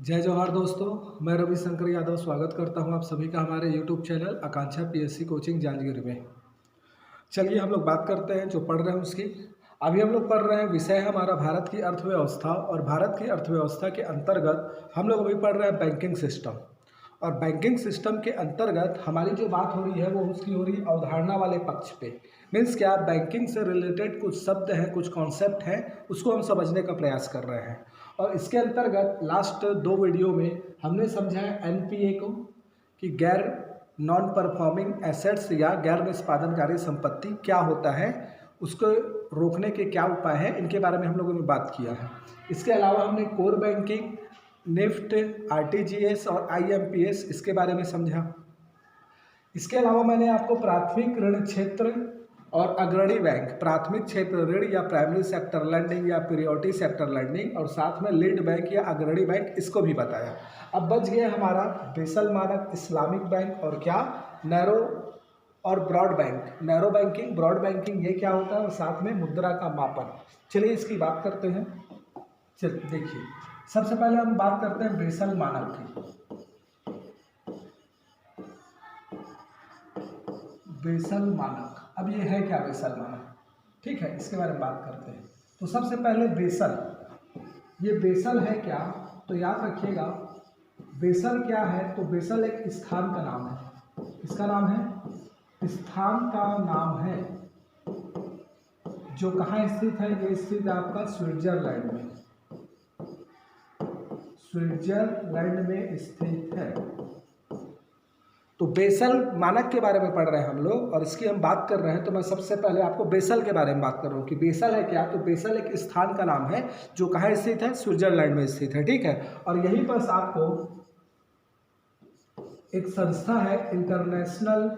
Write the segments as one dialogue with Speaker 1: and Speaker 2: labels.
Speaker 1: जय जवाहर दोस्तों, मैं रविशंकर यादव स्वागत करता हूं आप सभी का हमारे यूट्यूब चैनल आकांक्षा पीएससी कोचिंग जांजगीर में। चलिए हम लोग बात करते हैं जो पढ़ रहे हैं उसकी। अभी हम लोग पढ़ रहे हैं, विषय है हमारा भारत की अर्थव्यवस्था, और भारत की अर्थव्यवस्था के अंतर्गत हम लोग अभी पढ़ रहे हैं बैंकिंग सिस्टम। और बैंकिंग सिस्टम के अंतर्गत हमारी जो बात हो रही है वो उसकी हो रही है अवधारणा वाले पक्ष पे। मीन्स क्या, बैंकिंग से रिलेटेड कुछ शब्द हैं, कुछ कॉन्सेप्ट हैं, उसको हम समझने का प्रयास कर रहे हैं। और इसके अंतर्गत लास्ट 2 वीडियो में हमने समझा है एनपीए को, कि गैर नॉन परफॉर्मिंग एसेट्स या गैर निष्पादनकारी संपत्ति क्या होता है, उसको रोकने के क्या उपाय हैं, इनके बारे में हम लोगों ने बात किया है। इसके अलावा हमने कोर बैंकिंग, निफ्ट, आरटीजीएस और आईएमपीएस इसके बारे में समझा। इसके अलावा मैंने आपको प्राथमिक ऋण क्षेत्र और अग्रणी बैंक, प्राथमिक क्षेत्र ऋण या प्राइमरी सेक्टर लैंडिंग या प्रियोरिटी सेक्टर लैंडिंग, और साथ में लीड बैंक या अग्रणी बैंक, इसको भी बताया। अब बच गया हमारा बेसल मानक, इस्लामिक बैंक और क्या, नैरो और broad bank. Narrow banking, broad banking, ये क्या होता है, और साथ में मुद्रा का मापन। चलिए इसकी बात करते हैं। चलिए देखिए, सबसे पहले हम बात करते हैं बेसल मानक की। बेसल मानक, अब ये है क्या बेसल मानक, ठीक है, इसके बारे में बात करते हैं। तो सबसे पहले बेसल, ये बेसल है क्या, तो याद रखिएगा बेसल क्या है, तो बेसल एक स्थान का नाम है। इसका नाम है, स्थान का नाम है, जो कहाँ स्थित है, ये स्थित है आपका स्विट्जरलैंड में। स्विट्जरलैंड में स्थित है। तो बेसल मानक के बारे में पढ़ रहे हैं हम लोग, और इसकी हम बात कर रहे हैं। तो मैं सबसे पहले आपको बेसल के बारे में बात कर रहा हूँ कि बेसल है क्या, तो बेसल एक स्थान का नाम है जो कहाँ स्थित है, स्विट्जरलैंड में स्थित है, ठीक है। और यहीं पर आपको एक संस्था है, international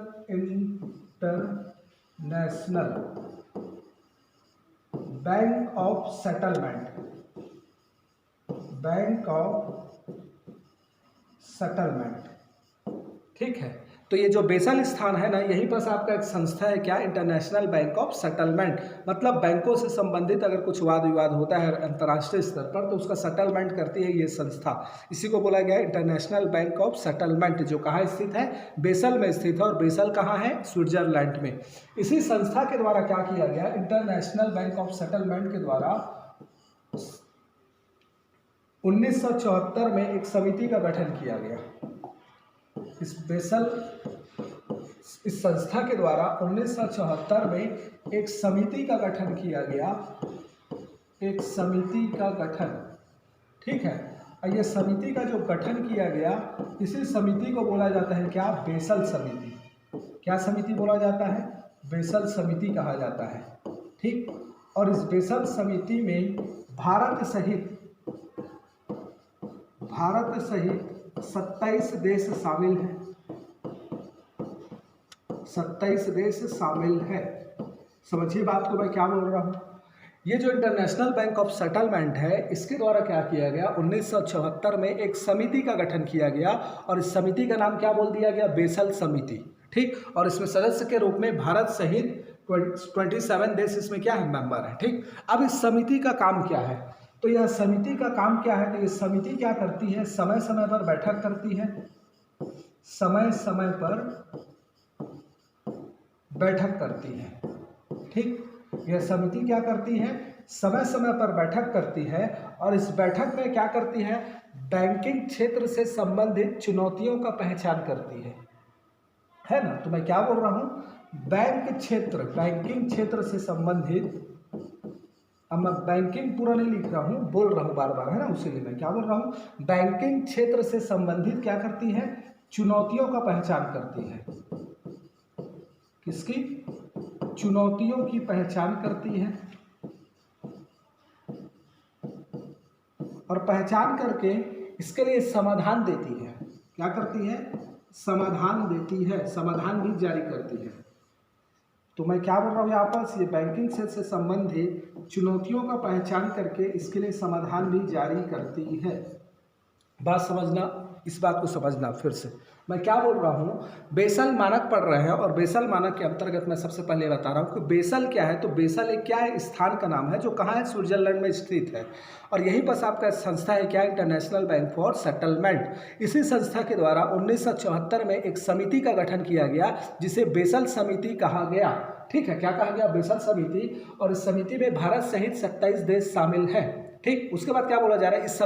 Speaker 1: bank of settlement, bank of settlement, ठीक है। तो ये जो बेसल स्थान है ना, यहीं पर आपका एक संस्था है क्या, इंटरनेशनल बैंक ऑफ सेटलमेंट। मतलब बैंकों से संबंधित अगर कुछ वाद विवाद होता है अंतर्राष्ट्रीय स्तर पर, तो उसका सेटलमेंट करती है ये संस्था। इसी को बोला गया इंटरनेशनल बैंक ऑफ सेटलमेंट, जो कहाँ स्थित है, बेसल में स्थित है। और बेसल कहाँ है, स्विट्जरलैंड में। इसी संस्था के द्वारा क्या किया गया, इंटरनेशनल बैंक ऑफ सेटलमेंट के द्वारा 1974 में एक समिति का गठन किया गया। इस संस्था के द्वारा 1974 में एक समिति का गठन किया गया, एक समिति का गठन, ठीक है। और ये समिति का जो गठन किया गया, इसी समिति को बोला जाता है क्या, बेसल समिति। क्या समिति बोला जाता है, बेसल समिति कहा जाता है, ठीक। और इस बेसल समिति में भारत सहित 27 देश शामिल हैं, 27 देश शामिल है। समझिए बात को मैं क्या बोल रहा हूँ। ये जो इंटरनेशनल बैंक ऑफ सेटलमेंट है, इसके द्वारा क्या किया गया, 1974 में एक समिति का गठन किया गया, और इस समिति का नाम क्या बोल दिया गया, बेसल समिति, ठीक। और इसमें सदस्य के रूप में भारत सहित 27 देश इसमें क्या है, मेंबर है, ठीक। अब इस समिति का काम क्या है, तो यह समिति का काम क्या है, तो ये समिति क्या करती है, समय समय पर बैठक करती है, समय समय पर बैठक करती है, ठीक। यह समिति क्या करती है, समय समय पर बैठक करती है। और इस बैठक में क्या करती है, बैंकिंग क्षेत्र से संबंधित चुनौतियों का पहचान करती है ना। तो मैं क्या बोल रहा हूँ, बैंकिंग क्षेत्र से संबंधित, अब मैं बैंकिंग पूरा नहीं लिख रहा हूँ, बोल रहा हूँ बार बार, है ना, उसी लिए मैं क्या बोल रहा हूँ, बैंकिंग क्षेत्र से संबंधित क्या करती है, चुनौतियों का पहचान करती है। किसकी, चुनौतियों की पहचान करती है, और पहचान करके इसके लिए समाधान देती है। क्या करती है, समाधान देती है, समाधान भी जारी करती है। तो मैं क्या बोल रहा हूँ यहाँ पर, ये बैंकिंग से संबंधित चुनौतियों का पहचान करके इसके लिए समाधान भी जारी करती है। बात समझना, इस बात को समझना। फिर से मैं क्या बोल रहा हूँ, बेसल मानक पढ़ रहे हैं और बेसल मानक के अंतर्गत मैं सबसे पहले बता रहा हूँ कि बेसल क्या है। तो बेसल एक क्या है, स्थान का नाम है जो कहाँ है, स्विट्जरलैंड में स्थित है। और यहीं पर आपका संस्था है क्या, इंटरनेशनल बैंक फॉर सेटलमेंट। इसी संस्था के द्वारा 1974 में एक समिति का गठन किया गया जिसे बेसल समिति कहा गया। ठीक है, क्या कहा गया, बेसल समिति। और इस समिति में भारत सहित 27 देश शामिल हैं। ठीक, उसके बाद क्या बोला जा रहा है, इस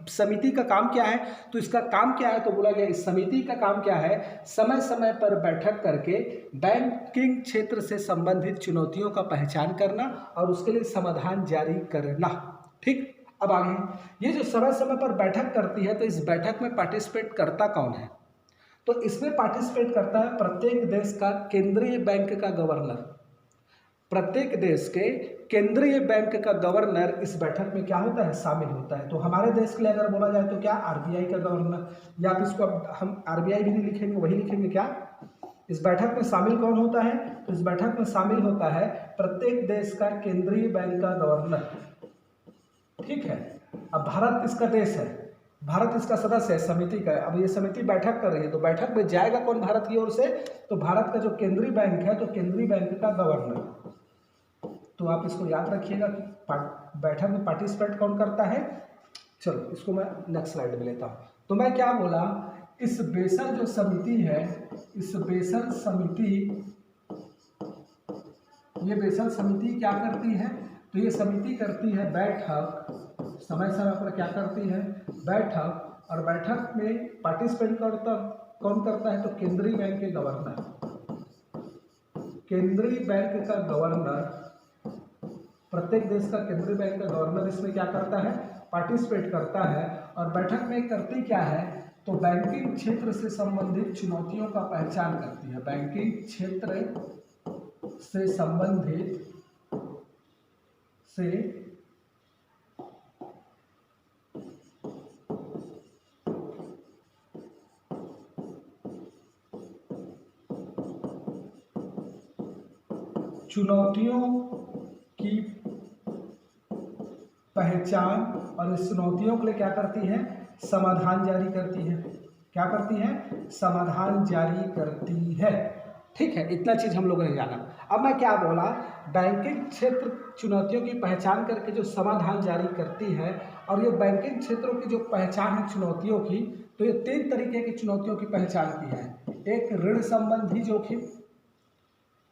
Speaker 1: समिति का काम क्या है। तो इसका काम क्या है, तो बोला गया इस समिति का काम क्या है, समय समय पर बैठक करके बैंकिंग क्षेत्र से संबंधित चुनौतियों का पहचान करना और उसके लिए समाधान जारी करना। ठीक, अब आगे, ये जो समय समय पर बैठक करती है, तो इस बैठक में पार्टिसिपेट करता कौन है। तो इसमें पार्टिसिपेट करता है प्रत्येक देश का केंद्रीय बैंक का गवर्नर। प्रत्येक देश के केंद्रीय बैंक का गवर्नर इस बैठक में क्या होता है, शामिल होता है। तो हमारे देश के लिए अगर बोला जाए तो क्या, आरबीआई का गवर्नर, या फिर इसको हम आरबीआई भी नहीं लिखेंगे, वही लिखेंगे क्या, इस बैठक में शामिल कौन होता है। तो इस बैठक में शामिल होता है प्रत्येक देश का केंद्रीय बैंक का गवर्नर। ठीक है, अब भारत इसका देश है, भारत इसका सदस्य है समिति का। अब ये समिति बैठक कर रही है, तो बैठक में जाएगा कौन भारत की ओर से, तो भारत का जो केंद्रीय बैंक है, तो केंद्रीय बैंक का गवर्नर। तो आप इसको याद रखिएगा कि बैठक में पार्टिसिपेट कौन करता है। चलो इसको मैं नेक्स्ट स्लाइड में लेता हूँ। तो मैं क्या बोला, इस बेसल जो समिति है, इस बेसल समिति, ये बेसल समिति क्या करती है, तो ये समिति करती है बैठक, समय समय पर क्या करती है, बैठक। और बैठक में पार्टिसिपेट कौन करता है, तो केंद्रीय बैंक के गवर्नर। केंद्रीय बैंक का गवर्नर, प्रत्येक देश का केंद्रीय बैंक का गवर्नर इसमें क्या करता है, पार्टिसिपेट करता है। और बैठक में करती क्या है, तो बैंकिंग क्षेत्र से संबंधित चुनौतियों का पहचान करती है। बैंकिंग क्षेत्र से संबंधित चुनौतियों की पहचान, और इस चुनौतियों के लिए क्या करती है, समाधान जारी करती है। क्या करती है, समाधान जारी करती है। ठीक है, इतना चीज हम लोगों ने जाना। अब मैं क्या बोला, बैंकिंग क्षेत्र चुनौतियों की पहचान करके जो समाधान जारी करती है। और ये बैंकिंग क्षेत्रों की जो पहचान है चुनौतियों की, तो ये 3 तरीके की चुनौतियों की पहचान की है। एक ऋण संबंधी जोखिम,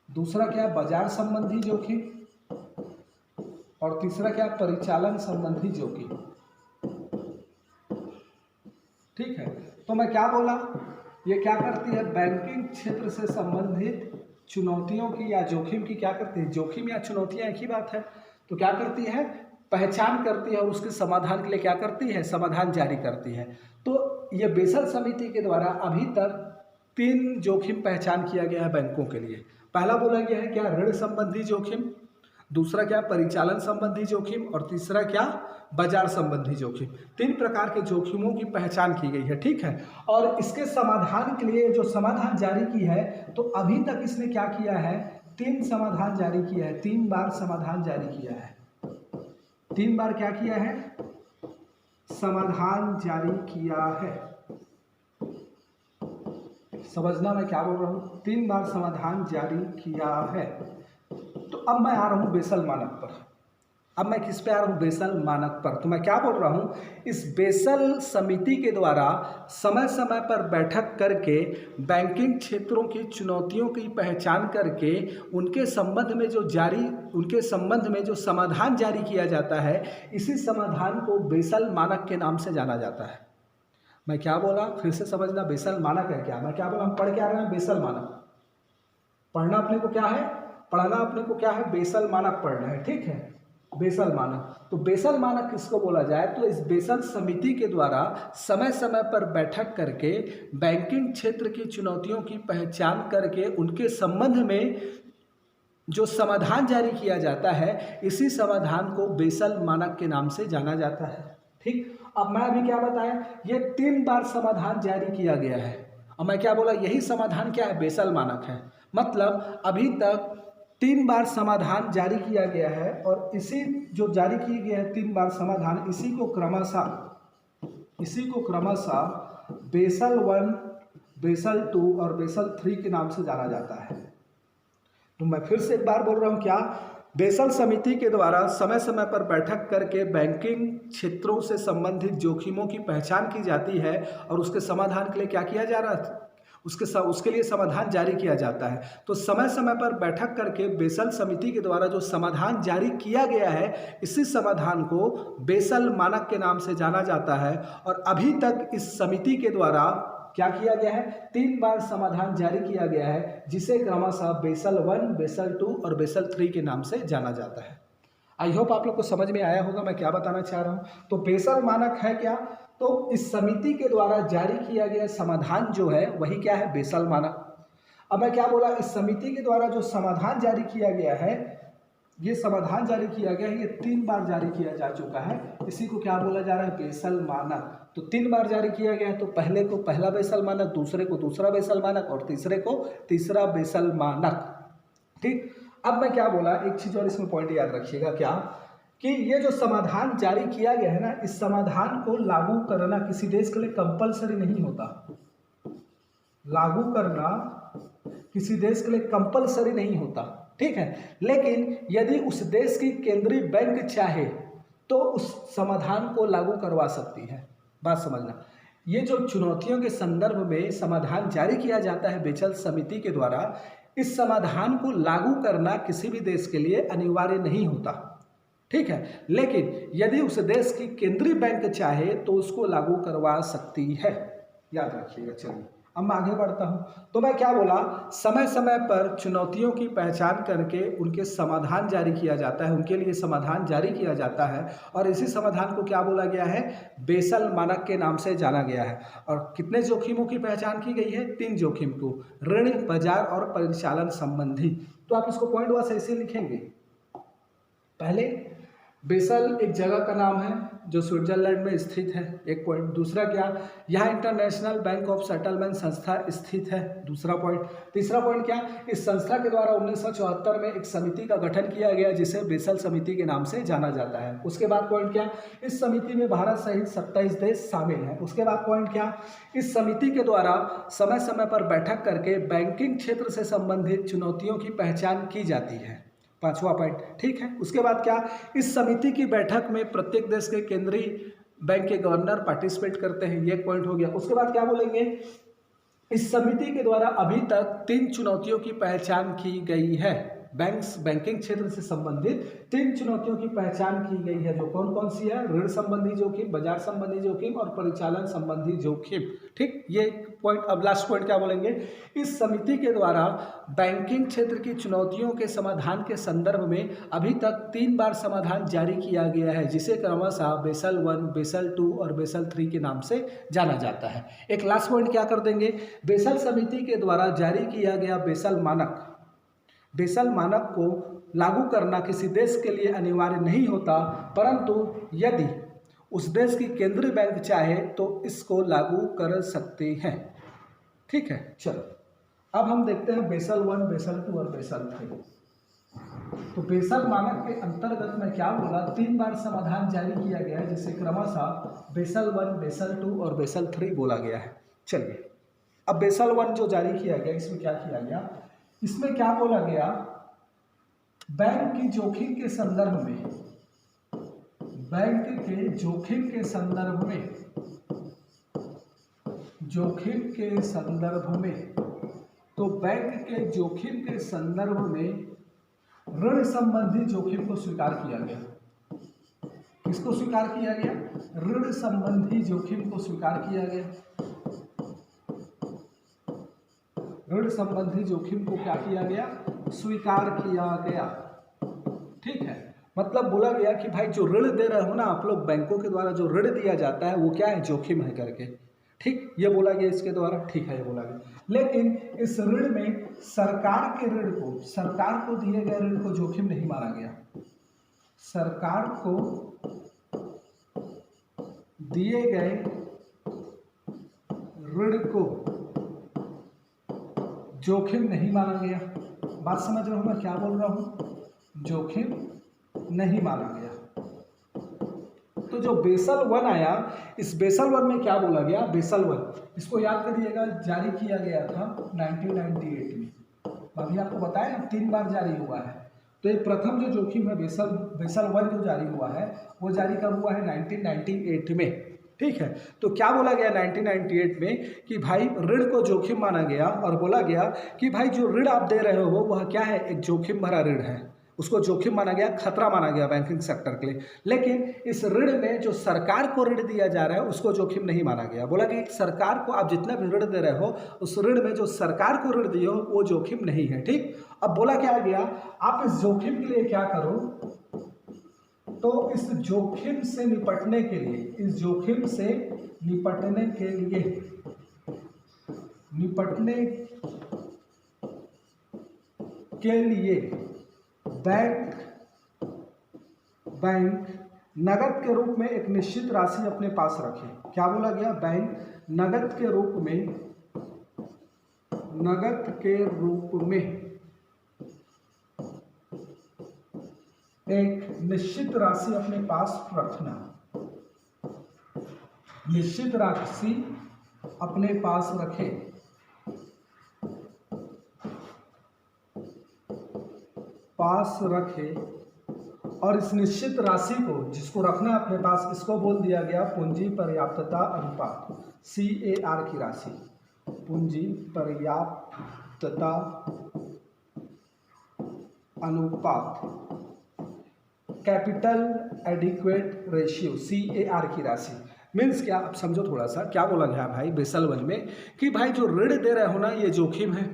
Speaker 1: दूसरा क्या, बाजार संबंधी जोखिम, और तीसरा क्या, परिचालन संबंधी जोखिम। ठीक है, तो मैं क्या बोला, ये क्या करती है, बैंकिंग क्षेत्र से संबंधित चुनौतियों की या जोखिम की क्या करती है, जोखिम या चुनौतियां एक ही बात है। तो क्या करती है, पहचान करती है और उसके समाधान के लिए क्या करती है, समाधान जारी करती है। तो ये बेसल समिति के द्वारा अभी तक 3 जोखिम पहचान किया गया है बैंकों के लिए। पहला बोला गया है क्या, ऋण संबंधी जोखिम, दूसरा क्या, परिचालन संबंधी जोखिम, और तीसरा क्या, बाजार संबंधी जोखिम। 3 प्रकार के जोखिमों की पहचान की गई है। ठीक है, और इसके समाधान के लिए जो समाधान जारी की है, तो अभी तक इसने क्या किया है, 3 समाधान जारी किया है, 3 बार समाधान जारी किया है। 3 बार क्या किया है, समाधान जारी किया है। समझना मैं क्या बोल रहा हूं, 3 बार समाधान जारी किया है। तो अब मैं आ रहा हूं बेसल मानक पर। अब मैं किस पे आ रहा हूं, बेसल मानक पर। तो मैं क्या बोल रहा हूं, इस बेसल समिति के द्वारा समय समय पर बैठक करके बैंकिंग क्षेत्रों की चुनौतियों की पहचान करके उनके संबंध में जो समाधान जारी किया जाता है, इसी समाधान को बेसल मानक के नाम से जाना जाता है। मैं क्या बोला, फिर से समझना, बेसल मानक है क्या, मैं क्या बोला, हम पढ़ के आ रहे हैं बेसल मानक। पढ़ना अपने को क्या है, पढ़ना अपने को क्या है, बेसल मानक पढ़ना है। ठीक है, बेसल मानक। तो बेसल मानक किसको बोला जाए, तो इस बेसल समिति के द्वारा समय समय पर बैठक करके बैंकिंग क्षेत्र की चुनौतियों की पहचान करके उनके संबंध में जो समाधान जारी किया जाता है, इसी समाधान को बेसल मानक के नाम से जाना जाता है। ठीक, अब मैं अभी क्या बताया, ये 3 बार समाधान जारी किया गया है। अब मैं क्या बोला, यही समाधान क्या है, बेसल मानक है। मतलब अभी तक 3 बार समाधान जारी किया गया है, और इसी जो जारी किए गए हैं 3 बार समाधान, इसी को क्रमशः इसी को क्रमशः बेसल 1, बेसल 2 और बेसल 3 के नाम से जाना जाता है। तो मैं फिर से एक बार बोल रहा हूँ, क्या बेसल समिति के द्वारा समय समय पर बैठक करके बैंकिंग क्षेत्रों से संबंधित जोखिमों की पहचान की जाती है और उसके समाधान के लिए क्या किया जा रहा है, उसके लिए समाधान जारी किया जाता है। तो समय समय पर बैठक करके बेसल समिति के द्वारा जो समाधान जारी किया गया है, इसी समाधान को बेसल मानक के नाम से जाना जाता है। और अभी तक इस समिति के द्वारा क्या किया गया है, 3 बार समाधान जारी किया गया है, जिसे क्रमशः बेसल 1, बेसल 2 और बेसल 3 के नाम से जाना जाता है। आई होप आप लोग को समझ में आया होगा मैं क्या बताना चाह रहा हूँ। तो बेसल मानक है क्या, तो इस समिति के द्वारा जारी किया गया समाधान जो है वही क्या है, बेसल मानक। अब मैं क्या बोला, इस समिति के द्वारा जो समाधान जारी किया गया है, ये समाधान जारी किया गया है, ये 3 बार जारी किया जा चुका है, इसी को क्या बोला जा रहा है, बेसल मानक। तो 3 बार जारी किया गया है, तो पहले को पहला बेसल मानक, दूसरे को दूसरा बेसल मानक और तीसरे को तीसरा बेसल मानक। ठीक, अब मैं क्या बोला, एक चीज और इसमें पॉइंट याद रखिएगा, क्या कि ये जो समाधान जारी किया गया है ना, इस समाधान को लागू करना किसी देश के लिए कंपलसरी नहीं होता। लागू करना किसी देश के लिए कंपलसरी नहीं होता, ठीक है। लेकिन यदि उस देश की केंद्रीय बैंक चाहे तो उस समाधान को लागू करवा सकती है। बात समझना, ये जो चुनौतियों के संदर्भ में समाधान जारी किया जाता है बेसल समिति के द्वारा, इस समाधान को लागू करना किसी भी देश के लिए अनिवार्य नहीं होता, ठीक है। लेकिन यदि उस देश की केंद्रीय बैंक चाहे तो उसको लागू करवा सकती है, याद रखिएगा। चलिए अब मैं आगे बढ़ता हूं। तो मैं क्या बोला, समय समय पर चुनौतियों की पहचान करके उनके समाधान जारी किया जाता है, उनके लिए समाधान जारी किया जाता है, और इसी समाधान को क्या बोला गया है, बेसल मानक के नाम से जाना गया है। और कितने जोखिमों की पहचान की गई है, 3 जोखिम को, ऋण, बाजार और परिचालन संबंधी। तो आप इसको पॉइंट वाइज ऐसे लिखेंगे। पहले बेसल एक जगह का नाम है जो स्विट्जरलैंड में स्थित है, एक पॉइंट। दूसरा क्या, यहाँ इंटरनेशनल बैंक ऑफ सेटलमेंट संस्था स्थित है, दूसरा पॉइंट। तीसरा पॉइंट क्या, इस संस्था के द्वारा 1974 में एक समिति का गठन किया गया जिसे बेसल समिति के नाम से जाना जाता है। उसके बाद पॉइंट क्या, इस समिति में भारत सहित 27 देश शामिल हैं। उसके बाद पॉइंट क्या, इस समिति के द्वारा समय समय पर बैठक करके बैंकिंग क्षेत्र से संबंधित चुनौतियों की पहचान की जाती है, 5वां पॉइंट, ठीक है। उसके बाद क्या, इस समिति की बैठक में प्रत्येक देश के केंद्रीय बैंक के गवर्नर पार्टिसिपेट करते हैं, ये एक पॉइंट हो गया। उसके बाद क्या बोलेंगे, इस समिति के द्वारा अभी तक 3 चुनौतियों की पहचान की गई है, बैंकिंग क्षेत्र से संबंधित 3 चुनौतियों की पहचान की गई है, जो कौन कौन सी है, ऋण संबंधी जोखिम, बाजार संबंधी जोखिम और परिचालन संबंधी जोखिम, ठीक। ये पॉइंट। अब लास्ट पॉइंट क्या बोलेंगे, इस समिति के द्वारा बैंकिंग क्षेत्र की चुनौतियों के समाधान के संदर्भ में अभी तक 3 बार समाधान जारी किया गया है, जिसे क्रमशः बेसल 1, बेसल 2 और बेसल 3 के नाम से जाना जाता है। एक लास्ट पॉइंट क्या कर देंगे, बेसल समिति के द्वारा जारी किया गया बेसल मानक को लागू करना किसी देश के लिए अनिवार्य नहीं होता, परंतु यदि उस देश की केंद्रीय बैंक चाहे तो इसको लागू कर सकते हैं, ठीक है। चलो अब हम देखते हैं बेसल 1, बेसल 2 और बेसल 3। तो बेसल मानक के अंतर्गत में क्या बोला, 3 बार समाधान जारी किया गया है, जिसे क्रमशः बेसल 1, बेसल 2 और बेसल 3 बोला गया है। चलिए अब बेसल 1 जो जारी किया गया, इसमें क्या किया गया, इसमें क्या बोला गया, बैंक की जोखिम के संदर्भ में, बैंक के जोखिम के संदर्भ में, तो बैंक के जोखिम के संदर्भ में ऋण संबंधी जोखिम को स्वीकार किया गया। किसको स्वीकार किया गया, ऋण संबंधी जोखिम को स्वीकार किया गया। ऋण संबंधी जोखिम को क्या किया गया, स्वीकार किया गया, ठीक है। मतलब बोला गया कि भाई जो ऋण दे रहे हो ना आप लोग, बैंकों के द्वारा जो ऋण दिया जाता है वो क्या है, जोखिम है करके, ठीक। ये बोला गया इसके द्वारा, ठीक है, ये बोला गया। लेकिन इस ऋण में सरकार को दिए गए ऋण को जोखिम नहीं माना गया। सरकार को दिए गए ऋण को जोखिम नहीं माना गया। बात समझ रहे हो मैं क्या बोल रहा हूं, जोखिम नहीं माना गया। तो जो बेसल वन आया, इस बेसल वन में क्या बोला गया, बेसल वन, इसको याद करिएगा, जारी किया गया था 1998 में। अभी आपको बताया ना 3 बार जारी हुआ है। तो ये प्रथम जो जोखिम है बेसल वन जो जारी हुआ है वो जारी कब हुआ है, 1998 में। ठीक है, तो क्या बोला गया 1998 में कि भाई ऋण को जोखिम माना गया और बोला गया कि भाई जो ऋण आप दे रहे हो वह क्या है, एक जोखिम भरा ऋण है, उसको जोखिम माना गया, खतरा माना गया बैंकिंग सेक्टर के लिए। लेकिन इस ऋण में जो सरकार को ऋण दिया जा रहा है उसको जोखिम नहीं माना गया। बोला कि सरकार को आप जितना भी ऋण दे रहे हो उस ऋण में जो सरकार को ऋण दिए हो वो जोखिम नहीं है। ठीक, अब बोला क्या गया, आप इस जोखिम के लिए क्या करो, तो इस जोखिम से निपटने के लिए, इस जोखिम से निपटने के लिए बैंक नगद के रूप में एक निश्चित राशि अपने पास रखे। क्या बोला गया, बैंक नगद के रूप में एक निश्चित राशि अपने पास रखना, निश्चित राशि अपने पास रखे। और इस निश्चित राशि को जिसको रखना है अपने पास, इसको बोल दिया गया पूंजी पर्याप्तता अनुपात, CAR की राशि, पूंजी पर्याप्तता अनुपात, कैपिटल एडिक्वेट रेशियो, CAR की राशि। मीन्स क्या, आप समझो थोड़ा सा, क्या बोला गया भाई बेसल वन में कि भाई जो ऋण दे रहे हो ना ये जोखिम है।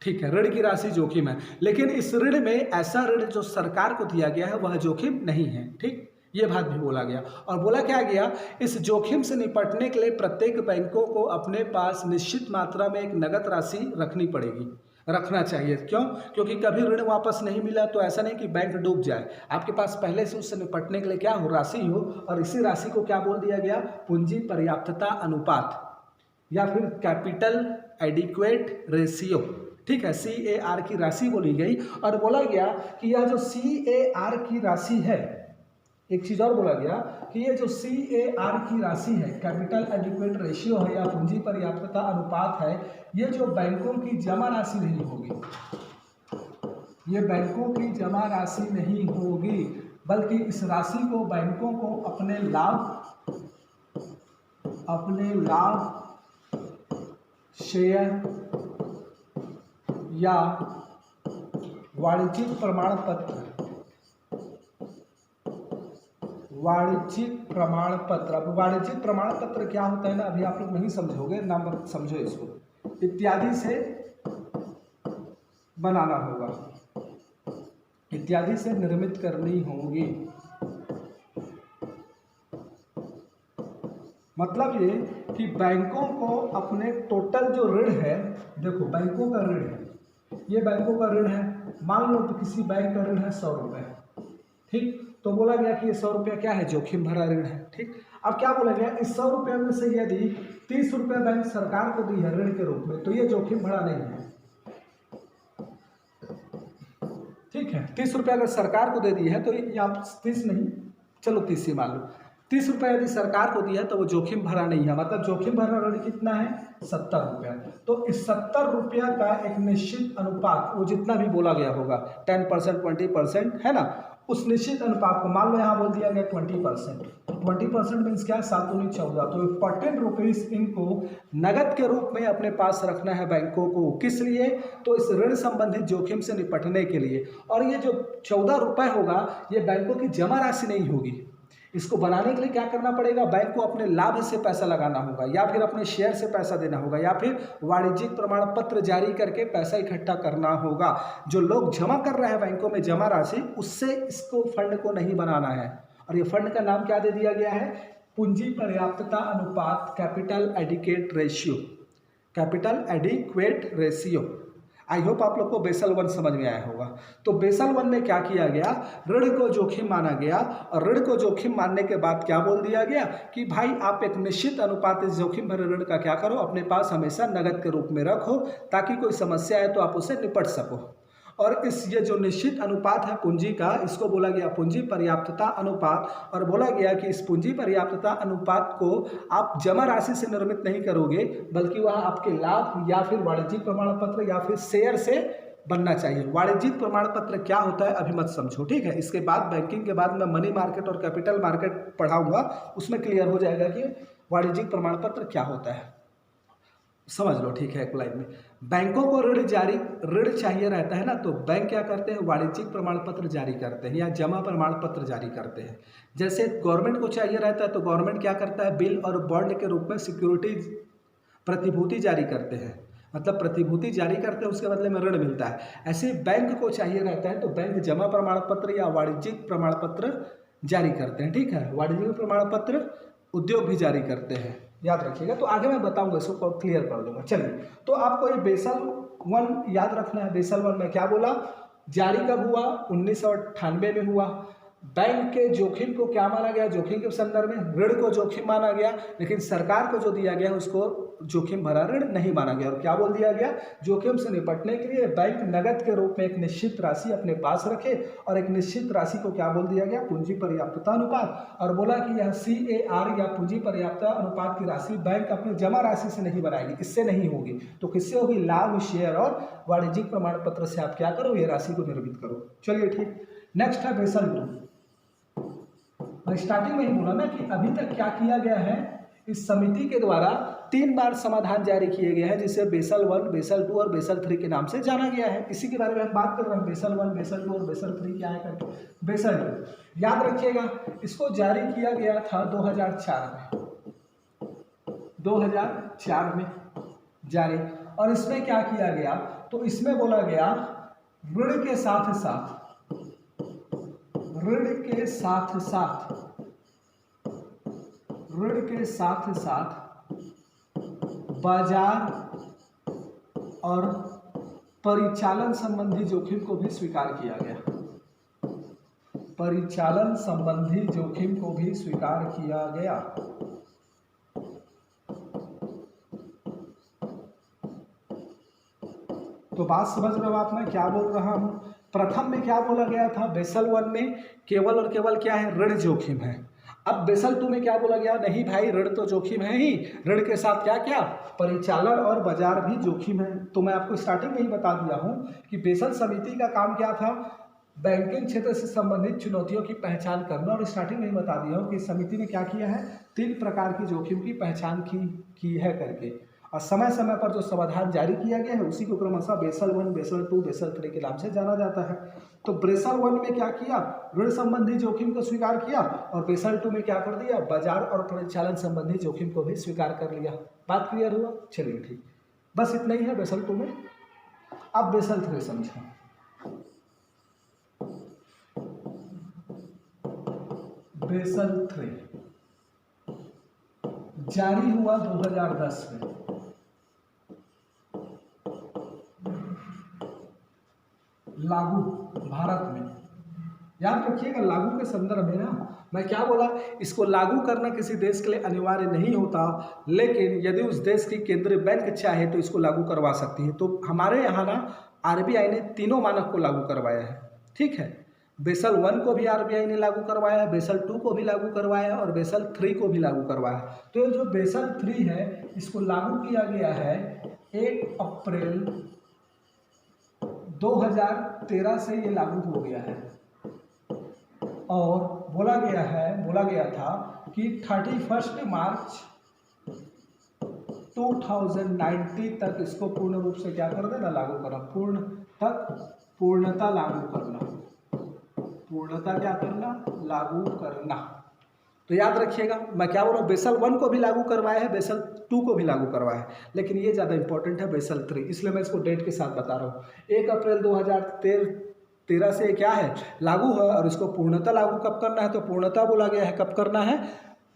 Speaker 1: ठीक है, ऋण की राशि जोखिम है, लेकिन इस ऋण में ऐसा ऋण जो सरकार को दिया गया है वह जोखिम नहीं है। ठीक, ये बात भी बोला गया। और बोला क्या गया, इस जोखिम से निपटने के लिए प्रत्येक बैंकों को अपने पास निश्चित मात्रा में एक नगद राशि रखनी पड़ेगी, रखना चाहिए। क्यों, क्योंकि कभी ऋण वापस नहीं मिला तो ऐसा नहीं कि बैंक डूब जाए, आपके पास पहले से उससे निपटने के लिए क्या हो, राशि हो। और इसी राशि को क्या बोल दिया गया, पूंजी पर्याप्तता अनुपात या फिर कैपिटल एडिक्वेट रेशियो। ठीक है, CAR की राशि बोली गई। और बोला गया कि यह जो CAR की राशि है, एक चीज और बोला गया कि ये जो CAR की राशि है, कैपिटल एडिक्वेट रेशियो है या पूंजी पर्याप्तता अनुपात है, ये जो बैंकों की जमा राशि नहीं होगी, ये बैंकों की जमा राशि नहीं होगी, बल्कि इस राशि को बैंकों को अपने लाभ शेयर या वाणिज्यिक प्रमाण पत्र, अब वाणिज्यिक प्रमाण पत्र क्या होता है ना, अभी आप लोग नहीं समझोगे, नाम समझो इसको, इत्यादि से बनाना होगा, इत्यादि से निर्मित करनी होगी। मतलब ये कि बैंकों को अपने टोटल जो ऋण है, देखो बैंकों का ऋण है, ये बैंकों का ऋण है, मान लो तो किसी बैंक का ऋण है 100 रुपये। ठीक, तो बोला गया कि ये 100 रुपया क्या है, जोखिम भरा ऋण है। ठीक, अब क्या बोला गया, इस 100 रुपये में से यदि 30 रुपये बैंक सरकार को दी है ऋण के रूप में तो ये जोखिम भरा नहीं है। ठीक है, 30 रुपये अगर सरकार को दे दी है तो ये आप 30 नहीं, चलो 30 ही मान लो, 30 रुपये यदि सरकार को दिया है तो वो जोखिम भरा नहीं है। मतलब जोखिम भरा ऋण कितना है, 70 रुपया। तो इस 70 रुपया का एक निश्चित अनुपात, वो जितना भी बोला गया होगा 10%, 20% है ना, उस निश्चित अनुपात को मान लो यहाँ बोल दिया गया 20%, तो 20% मीन्स क्या, 7 दूनी 14, तो 14 रुपीज़ इनको नगद के रूप में अपने पास रखना है बैंकों को। किस लिए, तो इस ऋण संबंधित जोखिम से निपटने के लिए। और ये जो 14 रुपये होगा ये बैंकों की जमा राशि नहीं होगी, इसको बनाने के लिए क्या करना पड़ेगा, बैंक को अपने लाभ से पैसा लगाना होगा, या फिर अपने शेयर से पैसा देना होगा, या फिर वाणिज्यिक प्रमाण पत्र जारी करके पैसा इकट्ठा करना होगा। जो लोग जमा कर रहे हैं बैंकों में जमा राशि, उससे इसको फंड को नहीं बनाना है। और ये फंड का नाम क्या दे दिया गया है, पूंजी पर्याप्तता अनुपात, capital adequate ratio, capital adequate ratio. I hope आप लोग को बेसल वन समझ में आया होगा। तो बेसल वन में क्या किया गया, ऋण को जोखिम माना गया, और ऋण को जोखिम मानने के बाद क्या बोल दिया गया कि भाई आप एक निश्चित अनुपात इस जोखिम भरे ऋण का क्या करो, अपने पास हमेशा नगद के रूप में रखो, ताकि कोई समस्या है तो आप उससे निपट सको। और इस ये जो निश्चित अनुपात है पूंजी का, इसको बोला गया पूंजी पर्याप्तता अनुपात। और बोला गया कि इस पूंजी पर्याप्तता अनुपात को आप जमा राशि से निर्मित नहीं करोगे, बल्कि वह आपके लाभ या फिर वाणिज्यिक प्रमाण पत्र या फिर शेयर से बनना चाहिए। वाणिज्यिक प्रमाण पत्र क्या होता है अभी मत समझो, ठीक है। इसके बाद बैंकिंग के बाद मैं मनी मार्केट और कैपिटल मार्केट पढ़ाऊंगा, उसमें क्लियर हो जाएगा कि वाणिज्यिक प्रमाण पत्र क्या होता है, समझ लो, ठीक है। एक लाइन में बैंकों को ऋण चाहिए रहता है ना, तो बैंक क्या करते हैं, वाणिज्यिक प्रमाण पत्र जारी करते हैं या जमा प्रमाण पत्र जारी करते हैं। जैसे गवर्नमेंट को चाहिए रहता है तो गवर्नमेंट क्या करता है, बिल और बॉन्ड के रूप में सिक्योरिटी प्रतिभूति जारी करते हैं, मतलब प्रतिभूति जारी करते हैं, उसके बदले में ऋण मिलता है। ऐसे बैंक को चाहिए रहता है तो बैंक जमा प्रमाण पत्र या वाणिज्यिक प्रमाण पत्र जारी करते हैं, ठीक है। वाणिज्यिक प्रमाण पत्र उद्योग भी जारी करते हैं, याद रखिएगा। तो आगे मैं बताऊंगा, इसको क्लियर कर दूंगा। चलिए, तो आपको ये बेसल 1 याद रखना है। बेसल 1 में क्या बोला, जारी कब हुआ, 1998 में हुआ। बैंक के जोखिम को क्या माना गया, जोखिम के संदर्भ में ऋण को जोखिम माना गया, लेकिन सरकार को जो दिया गया उसको जोखिम भरा ऋण नहीं माना गया। और क्या बोल दिया गया, जोखिम से निपटने के लिए बैंक नगद के रूप में एक निश्चित राशि अपने पास रखे, और एक निश्चित राशि को क्या बोल दिया गया, पूंजी पर्याप्तता अनुपात। और बोला कि यह CAR या पूंजी पर्याप्तता अनुपात की राशि बैंक अपनी जमा राशि से नहीं बनाएगी, इससे नहीं होगी, तो किससे होगी, लाभ, शेयर और वाणिज्यिक प्रमाण पत्र से आप क्या करो, ये राशि को निर्मित करो। चलिए ठीक, नेक्स्ट है बेसल 2। मैं स्टार्टिंग में ही बोला ना कि अभी तक क्या किया गया है, इस समिति के द्वारा 3 बार समाधान जारी किए गए हैं, जिसे बेसल 1, बेसल 2 और बेसल 3 के नाम से जाना गया है। इसी के बारे में हम बात कर रहे हैं, बेसल 1, बेसल 2 और बेसल 3 क्या है करके। बेसल 2 याद रखिएगा, इसको जारी किया गया था 2004 में, 2004 में जारी। और इसमें क्या किया गया, तो इसमें बोला गया ऋण के साथ साथ बाजार और परिचालन संबंधी जोखिम को भी स्वीकार किया गया, परिचालन संबंधी जोखिम को भी स्वीकार किया गया। तो बात समझ रहे हो आप मैं क्या बोल रहा हूं। प्रथम में क्या बोला गया था, बेसल 1 में केवल और केवल क्या है, ऋण जोखिम है। अब बेसल 2 में क्या बोला गया, नहीं भाई ऋण तो जोखिम है ही, ऋण के साथ क्या क्या, परिचालन और बाजार भी जोखिम है। तो मैं आपको स्टार्टिंग में ही बता दिया हूं कि बेसल समिति का काम क्या था, बैंकिंग क्षेत्र से संबंधित चुनौतियों की पहचान करना। और स्टार्टिंग में ही बता दिया हूं कि समिति ने क्या किया है, 3 प्रकार की जोखिम की पहचान की है करके, और समय समय पर जो समाधान जारी किया गया है उसी को क्रमशः बेसल 1, बेसल 2, बेसल 3 के नाम से जाना जाता है। तो बेसल 1 में क्या किया, ऋण संबंधी जोखिम को स्वीकार किया, और बेसल 2 में क्या कर दिया, बाजार और परिचालन संबंधी जोखिम को भी स्वीकार कर लिया। बात क्लियर हुआ, चलिए ठीक, बस इतना ही है बेसल 2 में। अब बेसल 3 समझो। बेसल 3 जारी हुआ 2010 में, लागू भारत में। याद रखिएगा, लागू के संदर्भ में ना मैं क्या बोला, इसको लागू करना किसी देश के लिए अनिवार्य नहीं होता, लेकिन यदि उस देश की केंद्रीय बैंक चाहे तो इसको लागू करवा सकती है। तो हमारे यहाँ ना RBI ने तीनों मानक को लागू करवाया है, ठीक है। बेसल 1 को भी RBI ने लागू करवाया है, बेसल 2 को भी लागू करवाया है, और बेसल 3 को भी लागू करवाया है। तो ये जो बेसल 3 है इसको लागू किया गया है 1 अप्रैल 2013 से, ये लागू हो गया है। और बोला गया था कि 31 मार्च 2019 तक इसको पूर्ण रूप से क्या कर देना, लागू करना, पूर्णता लागू करना, पूर्णता क्या करना, लागू करना। तो याद रखिएगा, मैं क्या बोल रहा हूँ, बेसल 1 को भी लागू करवाया है, बेसल 2 को भी लागू करवाया है, लेकिन ये ज़्यादा इंपॉर्टेंट है बेसल 3, इसलिए मैं इसको डेट के साथ बता रहा हूँ। 1 अप्रैल 2013 से क्या है, लागू है। और इसको पूर्णता लागू कब करना है, तो पूर्णता बोला गया है कब करना है,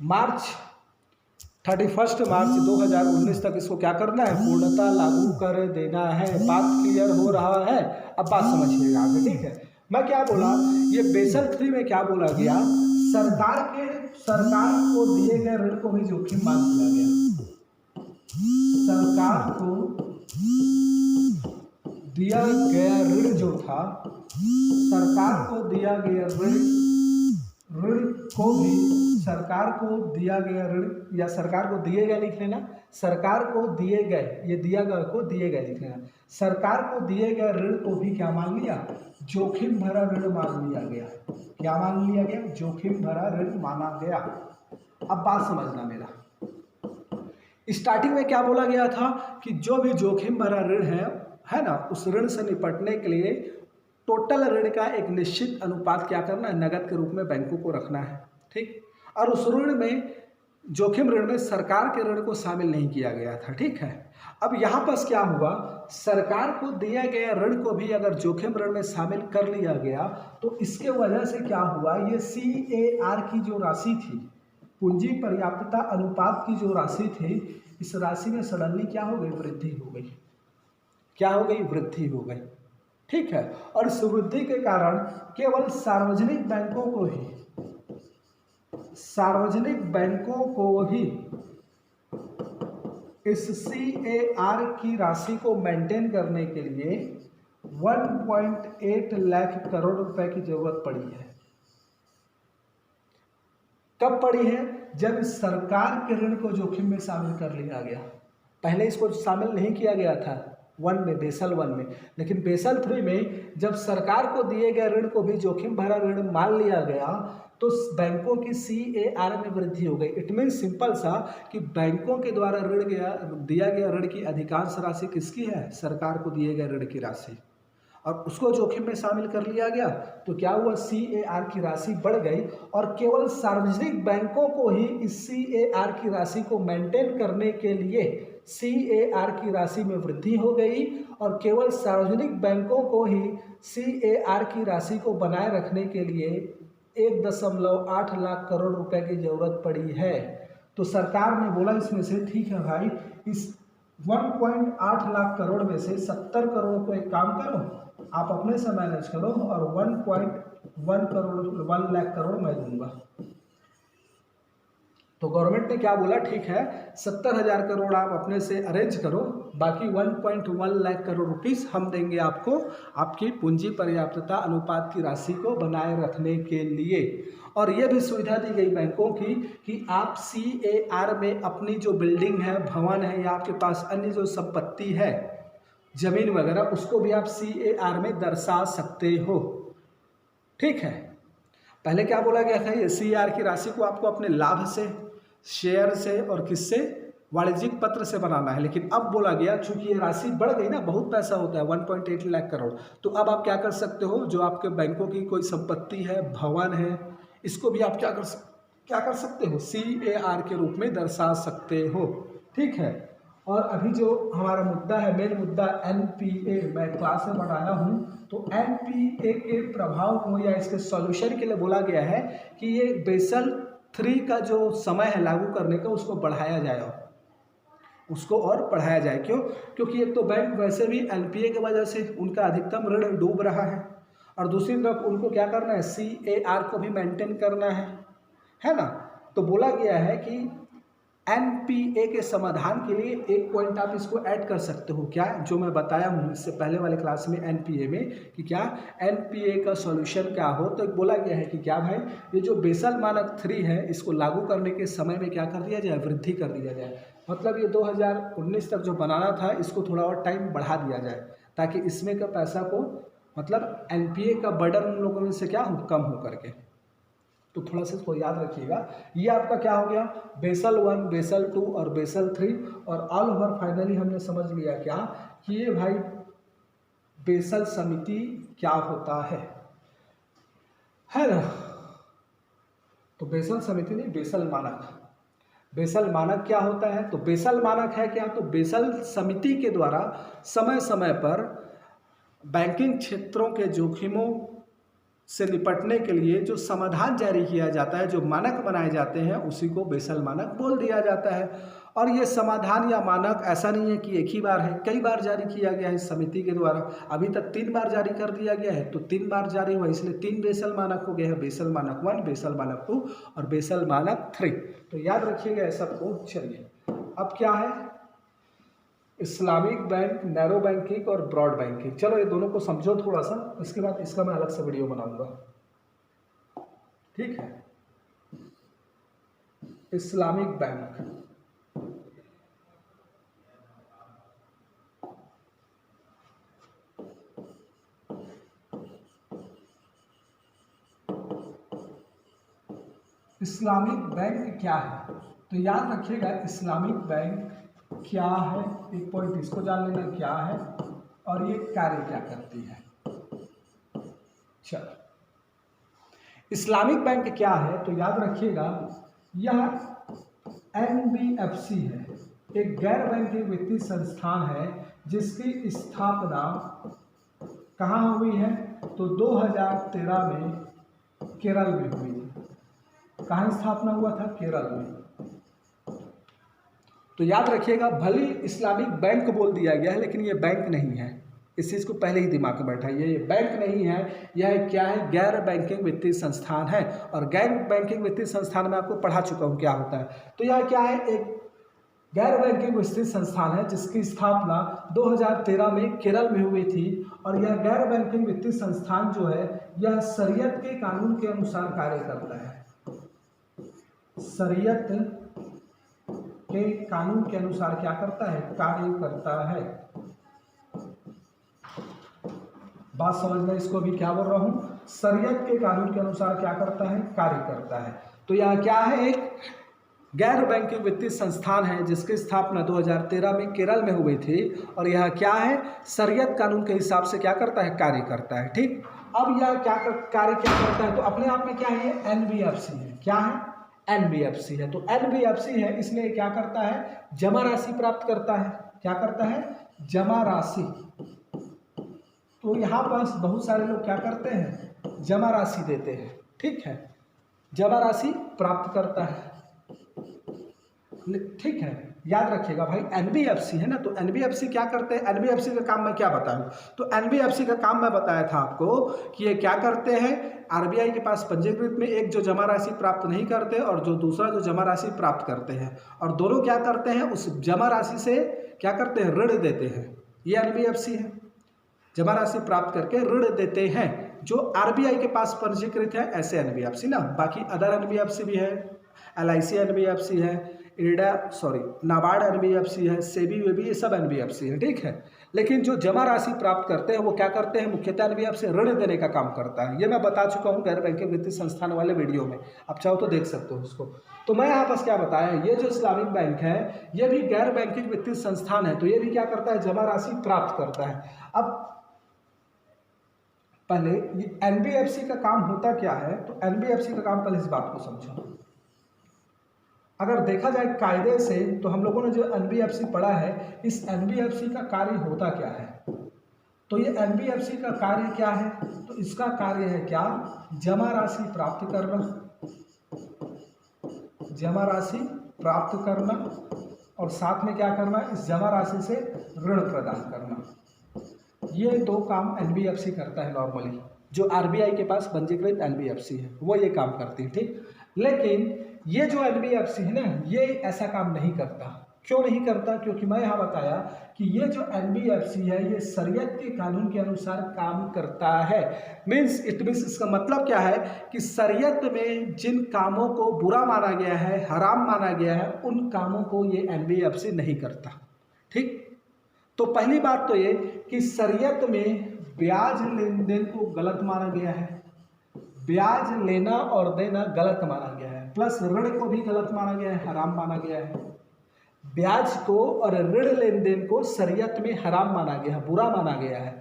Speaker 1: 31 मार्च 2019 तक इसको क्या करना है, पूर्णता लागू कर देना है। बात क्लियर हो रहा है, अब बात समझिएगा आगे, ठीक है। मैं क्या बोला, ये बेसल 3 में क्या बोला गया, सरकार को दिए गए ऋण को भी जोखिम मान लिया गया, सरकार को दिया गया ऋण जो था, सरकार को दिया गया ऋण को भी, सरकार को दिया गया ऋण या सरकार को दिए गए लिख लेना, सरकार को दिए गए, ये दिया गया को दिए गए लिख लेना, सरकार को दिए गए ऋण को भी क्या मान लिया, जोखिम भरा ऋण मान लिया गया। क्या मान लिया गया, जोखिम भरा ऋण माना गया। अब बात समझना मेरा, स्टार्टिंग में क्या बोला गया था कि जो भी जोखिम भरा ऋण है ना, उस ऋण से निपटने के लिए टोटल ऋण का एक निश्चित अनुपात क्या करना है, नगद के रूप में बैंकों को रखना है, ठीक। और उस ऋण में, जोखिम ऋण में सरकार के ऋण को शामिल नहीं किया गया था, ठीक है। अब यहाँ पर क्या हुआ, सरकार को दिया गया ऋण को भी अगर जोखिम ऋण में शामिल कर लिया गया तो इसके वजह से क्या हुआ, ये CAR की जो राशि थी, पूंजी पर्याप्तता अनुपात की जो राशि थी, इस राशि में सडनली क्या हो गई, वृद्धि हो गई। क्या हो गई, वृद्धि हो गई, ठीक है। और इस वृद्धि के कारण केवल सार्वजनिक बैंकों को ही इस CAR की राशि को मेंटेन करने के लिए 1.8 लाख करोड़ रुपए की जरूरत पड़ी है। कब पड़ी है, जब इस सरकार के ऋण को जोखिम में शामिल कर लिया गया। पहले इसको शामिल नहीं किया गया था बेसल वन में, लेकिन बेसल 3 में जब सरकार को दिए गए ऋण को भी जोखिम भरा ऋण मान लिया गया तो बैंकों की CAR में वृद्धि हो गई। इट मीन सिंपल सा कि बैंकों के द्वारा दिया गया ऋण की अधिकांश राशि किसकी है, सरकार को दिए गए ऋण की राशि, और उसको जोखिम में शामिल कर लिया गया तो क्या हुआ, CAR की राशि बढ़ गई और केवल सार्वजनिक बैंकों को ही इस CAR की राशि को मेंटेन करने के लिए CAR की राशि में वृद्धि हो गई और केवल सार्वजनिक बैंकों को ही CAR की राशि को बनाए रखने के लिए 1.8 लाख करोड़ रुपए की जरूरत पड़ी है। तो सरकार ने बोला इसमें से ठीक है भाई, इस 1.8 लाख करोड़ में से 70 करोड़ को एक काम करो, आप अपने से मैनेज करो और 1 लाख करोड़ मैं दूंगा। तो गवर्नमेंट ने क्या बोला, ठीक है 70,000 करोड़ आप अपने से अरेंज करो, बाकी 1.1 लाख करोड़ रुपीस हम देंगे आपको, आपकी पूंजी पर्याप्तता अनुपात की राशि को बनाए रखने के लिए। और यह भी सुविधा दी गई बैंकों की कि आप CAR में अपनी जो बिल्डिंग है, भवन है, या आपके पास अन्य जो संपत्ति है, जमीन वगैरह, उसको भी आप CAR में दर्शा सकते हो, ठीक है। पहले क्या बोला गया था, ये CAR की राशि को आपको अपने लाभ से, शेयर से और किससे, वाणिज्यिक पत्र से बनाना है। लेकिन अब बोला गया चूंकि ये राशि बढ़ गई ना, बहुत पैसा होता है 1.8 लाख करोड़, तो अब आप क्या कर सकते हो, जो आपके बैंकों की कोई संपत्ति है, भवन है, इसको भी आप क्या कर सकते हो, CAR के रूप में दर्शा सकते हो, ठीक है। और अभी जो हमारा मुद्दा है, मेन मुद्दा NPA, मैं क्लास में पढ़ाया हूँ, तो NPA के प्रभाव को या इसके सॉल्यूशन के लिए बोला गया है कि ये बेसल 3 का जो समय है लागू करने का, उसको बढ़ाया जाए, उसको और बढ़ाया जाए। क्यों, क्योंकि एक तो बैंक वैसे भी NPA की वजह से उनका अधिकतम ऋण डूब रहा है, और दूसरी तरफ उनको क्या करना है, CAR को भी मेंटेन करना है ना। तो बोला गया है कि NPA के समाधान के लिए एक पॉइंट आप इसको ऐड कर सकते हो, क्या, जो मैं बताया हूँ इससे पहले वाले क्लास में NPA में, कि क्या NPA का सॉल्यूशन क्या हो। तो बोला गया है कि क्या भाई, ये जो बेसल मानक 3 है, इसको लागू करने के समय में क्या कर दिया जाए, वृद्धि कर दिया जाए। मतलब ये 2019 तक जो बनाना था, इसको थोड़ा और टाइम बढ़ा दिया जाए, ताकि इसमें का पैसा को, मतलब NPA का बर्डन उन लोगों में से क्या हो, कम हो करके। तो थोड़ा सा इसको याद रखिएगा। ये आपका क्या हो गया, बेसल 1, बेसल 2 और बेसल 3, और ऑल ओवर फाइनली हमने समझ लिया क्या, कि ये भाई बेसल समिति क्या होता है ना। तो बेसल समिति नहीं, बेसल मानक। बेसल मानक क्या होता है, तो बेसल मानक है क्या, तो बेसल समिति के द्वारा समय समय पर बैंकिंग क्षेत्रों के जोखिमों से निपटने के लिए जो समाधान जारी किया जाता है, जो मानक बनाए जाते हैं, उसी को बेसल मानक बोल दिया जाता है। और ये समाधान या मानक ऐसा नहीं है कि एक ही बार है, कई बार जारी किया गया है इस समिति के द्वारा। अभी तक 3 बार जारी कर दिया गया है, तो 3 बार जारी हुआ, इसलिए 3 बेसल मानक हो गए हैं, बेसल मानक 1, बेसल मानक 2 और बेसल मानक 3। तो याद रखिएगा सबको। चलिए अब क्या है, इस्लामिक बैंक, नैरो बैंकिंग और ब्रॉड बैंकिंग। चलो ये दोनों को समझो थोड़ा सा, इसके बाद इसका मैं अलग से वीडियो बनाऊंगा, ठीक है। इस्लामिक बैंक, इस्लामिक बैंक क्या है? तो याद रखिएगा इस्लामिक बैंक क्या है, एक पॉइंट इसको जान लेना क्या है और ये कार्य क्या करती है। चलो, इस्लामिक बैंक क्या है तो याद रखिएगा यह NBFC है, एक गैर बैंकिंग वित्तीय संस्थान है जिसकी स्थापना कहाँ हुई है? तो 2013 में केरल में हुई थी। कहाँ स्थापना हुआ था? केरल में। तो याद रखिएगा भले इस्लामिक बैंक बोल दिया गया है लेकिन ये बैंक नहीं है, इस चीज़ को पहले ही दिमाग में बैठाइए, ये बैंक नहीं है, यह क्या है? गैर बैंकिंग वित्तीय संस्थान है। और गैर बैंकिंग वित्तीय संस्थान में आपको पढ़ा चुका हूँ क्या होता है। तो यह क्या है? एक गैर बैंकिंग वित्तीय संस्थान है जिसकी स्थापना 2013 में केरल में हुई थी। और यह गैर बैंकिंग वित्तीय संस्थान जो है यह शरीयत के कानून के अनुसार कार्य करता है। शरीयत के कानून के अनुसार क्या करता है? कार्य करता है। बात समझना, इसको भी क्या बोल रहा हूं? शरीयत के कानून के अनुसार क्या करता है? कार्य करता है। तो यह क्या है? एक गैर बैंकिंग वित्तीय संस्थान है जिसकी स्थापना 2013 में केरल में हुई थी। और यह क्या है? शरीयत कानून के हिसाब से क्या करता है? कार्य करता है, ठीक। अब यह कार्य क्या करता है? तो अपने आप में क्या है? ये NBFC है। क्या है? NBFC है। तो NBFC है इसलिए क्या करता है? जमा राशि प्राप्त करता है। क्या करता है? जमा राशि। तो यहाँ पर बहुत सारे लोग क्या करते हैं? जमा राशि देते हैं, ठीक है, जमा राशि प्राप्त करता है, ठीक है। याद रखिएगा भाई NBFC है ना, तो NBFC क्या करते हैं? NBFC का काम मैं क्या बताऊं? तो NBFC का काम मैं बताया था आपको कि ये क्या करते हैं? RBI के पास पंजीकृत में एक जो जमा राशि प्राप्त नहीं करते और जो दूसरा जो जमा राशि प्राप्त करते हैं, और दोनों क्या करते हैं? उस जमा राशि से क्या करते हैं? ऋण देते हैं। ये NBFC है, जमा राशि प्राप्त करके ऋण देते हैं। जो RBI के पास पंजीकृत है ऐसे NBFC ना, बाकी अदर NBFC भी है, LIC NBFC है, नाबार्ड NBFC है, सेबी वेबी, ये सब NBFC है, ठीक है। लेकिन जो जमा राशि प्राप्त करते हैं वो क्या करते हैं? मुख्यतः NBFC ऋण देने का काम करता है। ये मैं बता चुका हूँ गैर बैंकिंग वित्तीय संस्थान वाले वीडियो में, आप चाहो तो देख सकते हो उसको। तो मैं यहाँ पास क्या बताया, ये जो इस्लामिक बैंक है ये भी गैर बैंकिंग वित्तीय संस्थान है, तो ये भी क्या करता है? जमा राशि प्राप्त करता है। अब पहले ये NBFC का काम होता क्या है? तो NBFC का काम, पहले इस बात को समझो। अगर देखा जाए कायदे से तो हम लोगों ने जो NBFC पढ़ा है, इस NBFC का कार्य होता क्या है? तो ये NBFC का कार्य क्या है? तो इसका कार्य है क्या? जमा राशि प्राप्त करना, जमा राशि प्राप्त करना, और साथ में क्या करना? इस जमा राशि से ऋण प्रदान करना। ये दो काम NBFC करता है नॉर्मली। जो RBI के पास पंजीकृत NBFC है वो ये काम करती है, ठीक। लेकिन ये जो NBFC है ना, ये ऐसा काम नहीं करता। क्यों नहीं करता? क्योंकि मैं यहाँ बताया कि ये जो NBFC है ये शरीयत के कानून के अनुसार काम करता है। मीन्स इसका मतलब क्या है कि शरीयत में जिन कामों को बुरा माना गया है, हराम माना गया है, उन कामों को ये NBFC नहीं करता, ठीक। तो पहली बात तो ये कि शरीयत में ब्याज लेन देन को गलत माना गया है, ब्याज लेना और देना गलत माना गया है, प्लस ऋण को भी गलत माना गया है, हराम माना गया है। ब्याज को और ऋण लेन देन को शरीयत में हराम माना गया है, बुरा माना गया है।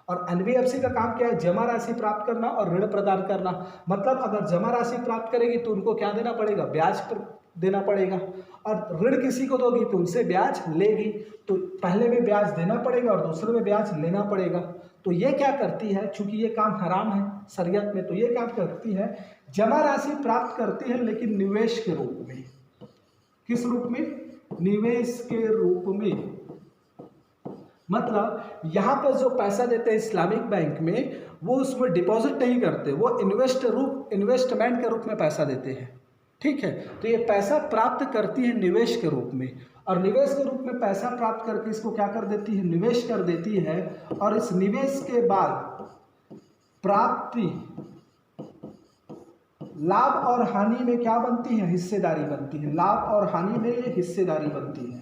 Speaker 1: और NBFC का काम क्या है? जमा राशि प्राप्त करना और ऋण प्रदान करना। मतलब अगर जमा राशि प्राप्त करेगी तो उनको क्या देना पड़ेगा? ब्याज देना पड़ेगा। और ऋण किसी को दोगी तो उनसे ब्याज लेगी, तो पहले में ब्याज देना पड़ेगा और दूसरे में ब्याज लेना पड़ेगा। तो ये क्या करती है? चूंकि ये काम हराम है शरीयत में, तो ये क्या करती है? जमा राशि प्राप्त करती है, लेकिन निवेश के रूप में। किस रूप में? निवेश के रूप में। मतलब यहाँ पर जो पैसा देते हैं इस्लामिक बैंक में, वो उसमें डिपॉजिट नहीं करते, वो इन्वेस्टमेंट के रूप में पैसा देते हैं, ठीक है। तो ये पैसा प्राप्त करती है निवेश के रूप में, और निवेश के रूप में पैसा प्राप्त करके इसको क्या कर देती है, निवेश कर देती है। और इस निवेश के बाद प्राप्ति लाभ और हानि में क्या बनती है, हिस्सेदारी बनती है। लाभ और हानि में ये हिस्सेदारी बनती है,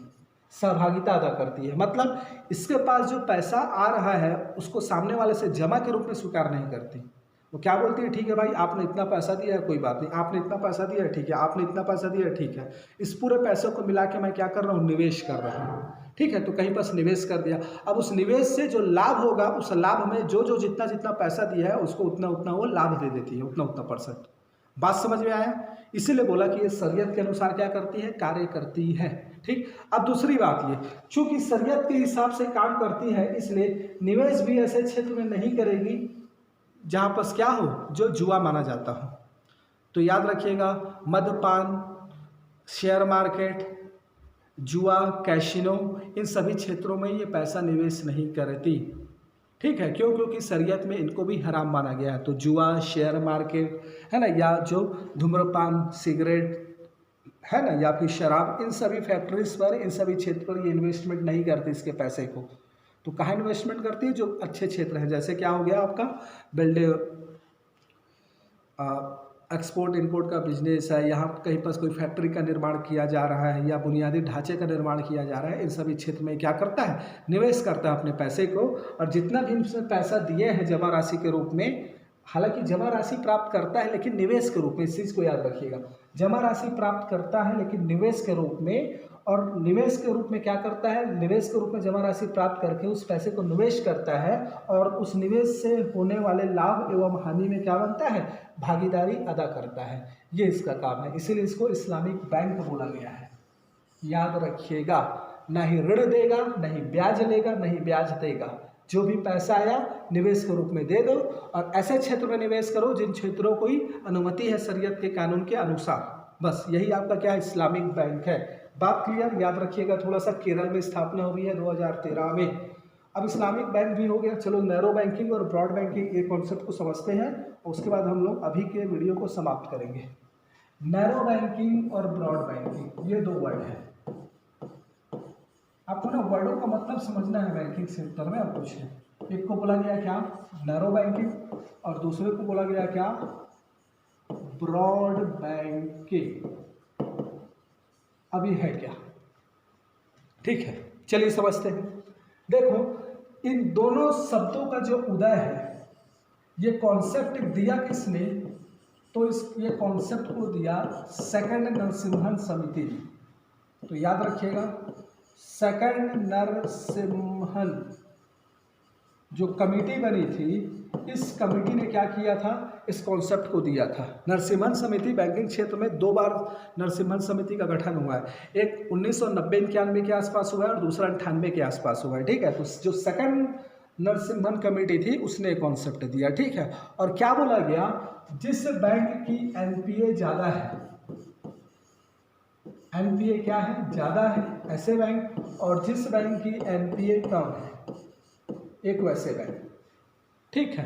Speaker 1: सहभागिता अदा करती है। मतलब इसके पास जो पैसा आ रहा है उसको सामने वाले से जमा के रूप में स्वीकार नहीं करती। वो क्या बोलती है, ठीक है भाई आपने इतना पैसा दिया है, कोई बात नहीं, आपने इतना पैसा दिया है, ठीक है, आपने इतना पैसा दिया है, ठीक है, इस पूरे पैसों को मिला के मैं क्या कर रहा हूँ, निवेश कर रहा हूँ। ठीक है, तो कहीं बस निवेश कर दिया। अब उस निवेश से जो लाभ होगा, उस लाभ में जो जो जितना जितना पैसा दिया है उसको उतना उतना वो लाभ दे देती है, उतना उतना %। बात समझ में आया? इसीलिए बोला कि ये शरीयत के अनुसार क्या करती है, कार्य करती है। ठीक। अब दूसरी बात ये, चूंकि शरीयत के हिसाब से काम करती है, इसलिए निवेश भी ऐसे क्षेत्र में नहीं करेगी जहाँ पर क्या हो, जो जुआ माना जाता हो। तो याद रखिएगा, मद्यपान, शेयर मार्केट, जुआ, कैसीनो, इन सभी क्षेत्रों में ये पैसा निवेश नहीं करती। ठीक है, क्यों? क्योंकि शरीयत में इनको भी हराम माना गया है। तो जुआ, शेयर मार्केट है ना, या जो धूम्रपान, सिगरेट है ना, या फिर शराब, इन सभी फैक्ट्रीज पर, इन सभी क्षेत्र पर ये इन्वेस्टमेंट नहीं करती इसके पैसे को। तो कहाँ इन्वेस्टमेंट करती है, जो अच्छे क्षेत्र हैं, जैसे क्या हो गया आपका बिल्डिंग, एक्सपोर्ट इंपोर्ट का बिजनेस है, यहाँ कहीं पर कोई फैक्ट्री का निर्माण किया जा रहा है या बुनियादी ढांचे का निर्माण किया जा रहा है, इन सभी क्षेत्र में क्या करता है, निवेश करता है अपने पैसे को। और जितना भी उसने पैसा दिए हैं जमा राशि के रूप में, हालांकि जमा राशि प्राप्त करता है लेकिन निवेश के रूप में, इस चीज़ को याद रखिएगा, जमा राशि प्राप्त करता है लेकिन निवेश के रूप में। और निवेश के रूप में क्या करता है, निवेश के रूप में जमा राशि प्राप्त करके उस पैसे को निवेश करता है, और उस निवेश से होने वाले लाभ एवं हानि में क्या बनता है, भागीदारी अदा करता है। ये इसका काम है, इसीलिए इसको इस्लामिक बैंक बोला गया है। याद रखिएगा, ना ही ऋण देगा, नहीं ब्याज लेगा, नहीं ब्याज देगा। जो भी पैसा आया निवेश के रूप में दे दो, और ऐसे क्षेत्र में निवेश करो जिन क्षेत्रों को अनुमति है शरीयत के कानून के अनुसार। बस यही आपका क्या है, इस्लामिक बैंक है। बात क्लियर? याद रखिएगा। थोड़ा सा केरल में स्थापना हुई है 2013 में। अब इस्लामिक बैंक भी हो गया। चलो नैरो बैंकिंग और ब्रॉड बैंकिंग एक कॉन्सेप्ट को समझते हैं, उसके बाद हम लोग अभी के वीडियो को समाप्त करेंगे। नैरो बैंकिंग और ब्रॉड बैंकिंग, ये दो वर्ड है। आपको ना वर्डों का मतलब समझना है बैंकिंग सेक्टर में। अब कुछ है, एक को बोला गया क्या, नैरो बैंकिंग, और दूसरे को बोला गया क्या, ब्रॉड बैंकिंग। अब ये है क्या? ठीक है, चलिए समझते हैं। देखो, इन दोनों शब्दों का जो उदय है, ये कॉन्सेप्ट दिया किसने, तो ये कॉन्सेप्ट को दिया सेकंड नरसिम्हन समिति ने। तो याद रखिएगा, सेकंड नरसिम्हन जो कमेटी बनी थी, इस कमेटी ने क्या किया था, इस कॉन्सेप्ट को दिया था। नरसिम्हन समिति बैंकिंग क्षेत्र में 2 बार नरसिम्हन समिति का गठन हुआ है। एक 1990-91 के आसपास हुआ है और दूसरा 98 के आसपास हुआ है। ठीक है, तो जो सेकंड नरसिम्हन कमेटी थी उसने कॉन्सेप्ट दिया। ठीक है, और क्या बोला गया, जिस बैंक की एनपीए ज़्यादा है, एनपीए क्या है, ज़्यादा है, ऐसे बैंक, और जिस बैंक की एनपीए कम है, एक वैसे बैंक। ठीक है,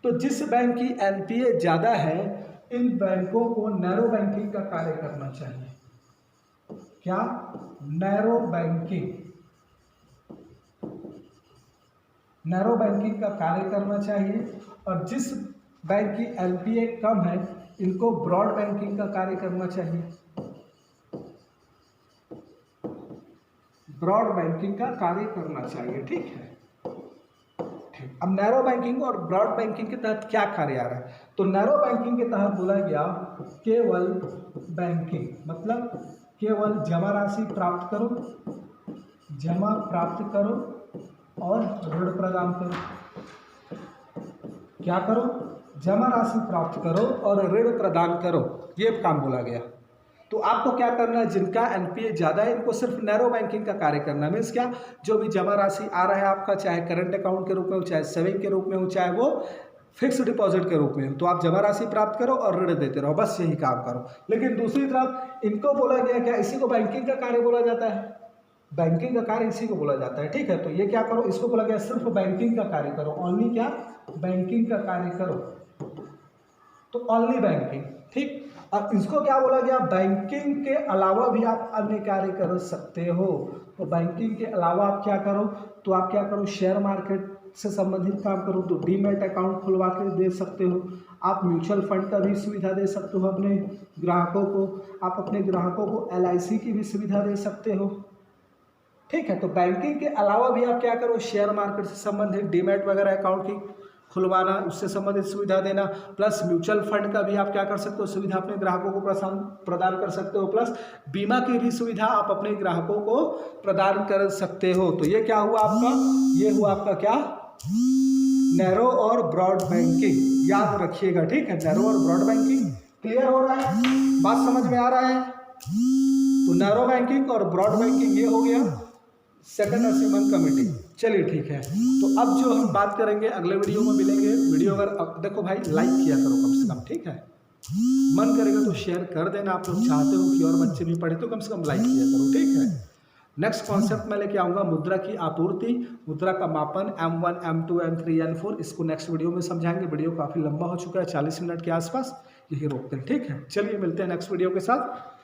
Speaker 1: तो जिस बैंक की एनपीए ज़्यादा है, इन बैंकों को नैरो बैंकिंग का कार्य करना चाहिए। क्या? नैरो बैंकिंग, नैरो बैंकिंग का कार्य करना चाहिए। और जिस बैंक की एनपीए कम है, इनको ब्रॉड बैंकिंग का कार्य करना चाहिए। ब्रॉड बैंकिंग का कार्य करना चाहिए। ठीक है, अब नैरो बैंकिंग और ब्रॉड बैंकिंग के तहत क्या कार्य आ रहा है, तो नैरो बैंकिंग के तहत बोला गया केवल बैंकिंग, मतलब केवल जमा राशि प्राप्त करो, जमा प्राप्त करो और ऋण प्रदान करो। क्या करो? जमा राशि प्राप्त करो और ऋण प्रदान करो, ये काम बोला गया। तो आपको क्या करना है, जिनका एनपीए ज़्यादा है इनको सिर्फ नैरो बैंकिंग का कार्य करना है। मीन्स क्या, जो भी जमा राशि आ रहा है आपका, चाहे करंट अकाउंट के रूप में हो, चाहे सेविंग के रूप में हो, चाहे वो फिक्स डिपॉजिट के रूप में हो, तो आप जमा राशि प्राप्त करो और ऋण देते रहो, बस यही काम करो। लेकिन दूसरी तरफ इनको बोला गया क्या, इसी को बैंकिंग का कार्य बोला जाता है। बैंकिंग का कार्य इसी को बोला जाता है। ठीक है, तो ये क्या करो, इसको बोला गया सिर्फ बैंकिंग का कार्य करो, ओनली क्या, बैंकिंग का कार्य करो, तो ओनली बैंकिंग। ठीक, अब इसको क्या बोला गया, बैंकिंग के अलावा भी आप अन्य कार्य कर सकते हो। तो बैंकिंग के अलावा आप क्या करो, तो आप क्या करो, शेयर मार्केट से संबंधित काम करो तो डीमैट अकाउंट खुलवा के दे सकते हो। आप म्यूचुअल फंड का भी सुविधा दे सकते हो अपने ग्राहकों को। आप अपने ग्राहकों को LIC की भी सुविधा दे सकते हो। ठीक है, तो बैंकिंग के अलावा भी आप क्या करो, शेयर मार्केट से संबंधित डीमैट वगैरह अकाउंट की खुलवाना, उससे संबंधित सुविधा देना, प्लस म्यूचुअल फंड का भी आप क्या कर सकते हो, सुविधा अपने ग्राहकों को प्रदान कर सकते हो, प्लस बीमा की भी सुविधा आप अपने ग्राहकों को प्रदान कर सकते हो। तो ये क्या हुआ आपका, ये हुआ आपका क्या, नैरो और ब्रॉड बैंकिंग। याद रखिएगा, ठीक है, नैरो और ब्रॉड बैंकिंग। क्लियर हो रहा है, बात समझ में आ रहा है। तो नैरो बैंकिंग और ब्रॉड बैंकिंग ये हो गया सेकंड असेसमेंट कमेटी। चलिए ठीक है, तो अब जो हम बात करेंगे अगले वीडियो में मिलेंगे। वीडियो अगर अब देखो भाई लाइक किया करो कम से कम, ठीक है, मन करेगा तो शेयर कर देना। आप लोग चाहते हो कि और बच्चे भी पढ़े तो कम से कम लाइक किया करो, ठीक है। नेक्स्ट कॉन्सेप्ट मैं लेके आऊँगा मुद्रा की आपूर्ति, मुद्रा का मापन, M1 M2 M3 N4। इसको नेक्स्ट वीडियो में समझाएंगे। वीडियो काफ़ी लंबा हो चुका है, 40 मिनट के आसपास, यही रोकते हैं, ठीक है। चलिए मिलते हैं नेक्स्ट वीडियो के साथ।